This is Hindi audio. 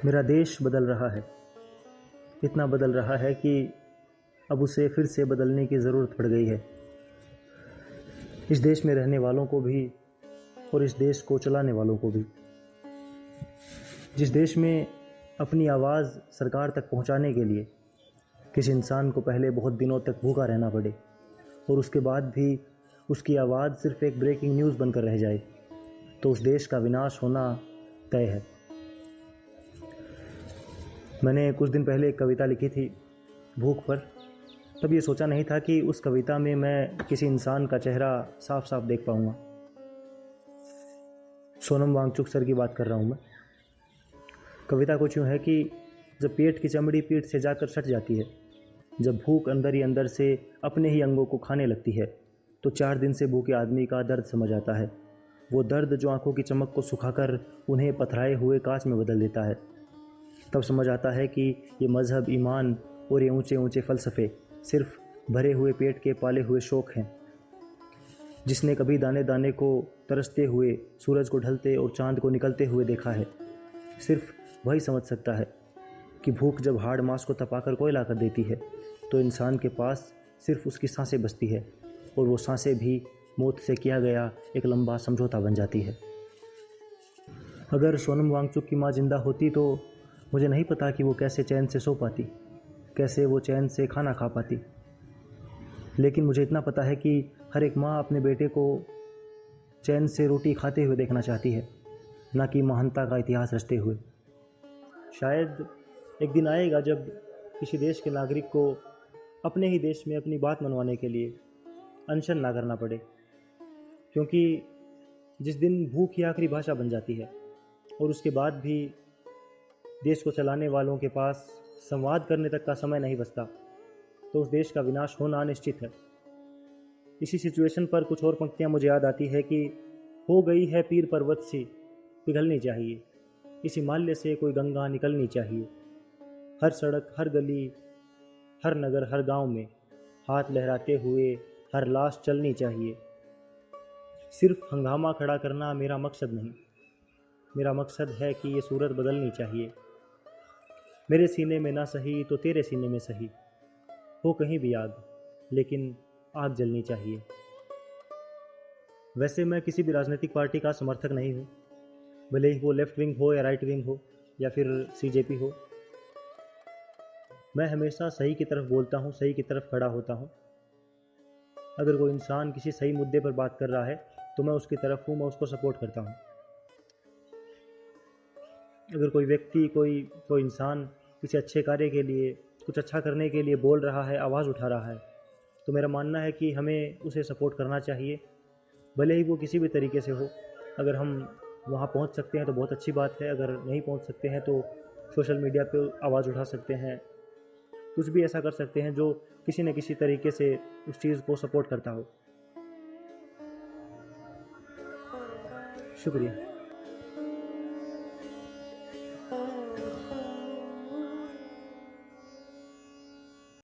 मेरा देश बदल रहा है, इतना बदल रहा है कि अब उसे फिर से बदलने की ज़रूरत पड़ गई है। इस देश में रहने वालों को भी और इस देश को चलाने वालों को भी। जिस देश में अपनी आवाज़ सरकार तक पहुंचाने के लिए किसी इंसान को पहले बहुत दिनों तक भूखा रहना पड़े और उसके बाद भी उसकी आवाज़ सिर्फ एक ब्रेकिंग न्यूज़ बनकर रह जाए, तो उस देश का विनाश होना तय है। मैंने कुछ दिन पहले एक कविता लिखी थी भूख पर। तब ये सोचा नहीं था कि उस कविता में मैं किसी इंसान का चेहरा साफ साफ देख पाऊँगा। सोनम वांगचुक सर की बात कर रहा हूँ मैं। कविता कुछ यूँ है कि जब पेट की चमड़ी पीठ से जाकर सट जाती है, जब भूख अंदर ही अंदर से अपने ही अंगों को खाने लगती है, तो 4 दिन से भूखे आदमी का दर्द समझ आता है। वो दर्द जो आंखों की चमक को सुखाकर उन्हें पथराए हुए कांच में बदल देता है। तब समझ आता है कि ये मज़हब, ईमान और ये ऊंचे ऊंचे फ़लसफ़े सिर्फ भरे हुए पेट के पाले हुए शौक हैं। जिसने कभी दाने दाने को तरसते हुए, सूरज को ढलते और चांद को निकलते हुए देखा है, सिर्फ वही समझ सकता है कि भूख जब हाड़ मांस को तपाकर कोयला कर देती है, तो इंसान के पास सिर्फ उसकी सांसें बचती है और वो सांसें भी मौत से किया गया एक लंबा समझौता बन जाती है। अगर सोनम वांगचुक की माँ जिंदा होती तो मुझे नहीं पता कि वो कैसे चैन से सो पाती, कैसे वो चैन से खाना खा पाती। लेकिन मुझे इतना पता है कि हर एक माँ अपने बेटे को चैन से रोटी खाते हुए देखना चाहती है, ना कि महानता का इतिहास रचते हुए। शायद एक दिन आएगा जब किसी देश के नागरिक को अपने ही देश में अपनी बात मनवाने के लिए अनशन ना करना पड़े, क्योंकि जिस दिन भूख ही आखिरी भाषा बन जाती है और उसके बाद भी देश को चलाने वालों के पास संवाद करने तक का समय नहीं बचता, तो उस देश का विनाश होना निश्चित है। इसी सिचुएशन पर कुछ और पंक्तियां मुझे याद आती है कि हो गई है पीर पर्वत सी पिघलनी चाहिए, इस हिमालय से कोई गंगा निकलनी चाहिए। हर सड़क, हर गली, हर नगर, हर गांव में हाथ लहराते हुए हर लाश चलनी चाहिए। सिर्फ हंगामा खड़ा करना मेरा मकसद नहीं, मेरा मकसद है कि ये सूरत बदलनी चाहिए। मेरे सीने में ना सही तो तेरे सीने में सही, हो कहीं भी आग, लेकिन आग जलनी चाहिए। वैसे मैं किसी भी राजनीतिक पार्टी का समर्थक नहीं हूँ, भले ही वो लेफ्ट विंग हो या राइट विंग हो या फिर सीजेपी हो। मैं हमेशा सही की तरफ बोलता हूँ, सही की तरफ खड़ा होता हूँ। अगर कोई इंसान किसी सही मुद्दे पर बात कर रहा है तो मैं उसकी तरफ हूँ, मैं उसको सपोर्ट करता हूँ। अगर कोई व्यक्ति, कोई इंसान किसी अच्छे कार्य के लिए, कुछ अच्छा करने के लिए बोल रहा है, आवाज़ उठा रहा है, तो मेरा मानना है कि हमें उसे सपोर्ट करना चाहिए, भले ही वो किसी भी तरीके से हो। अगर हम वहाँ पहुँच सकते हैं तो बहुत अच्छी बात है, अगर नहीं पहुँच सकते हैं तो सोशल मीडिया पे आवाज़ उठा सकते हैं, कुछ भी ऐसा कर सकते हैं जो किसी न किसी तरीके से उस चीज़ को सपोर्ट करता हो। शुक्रिया।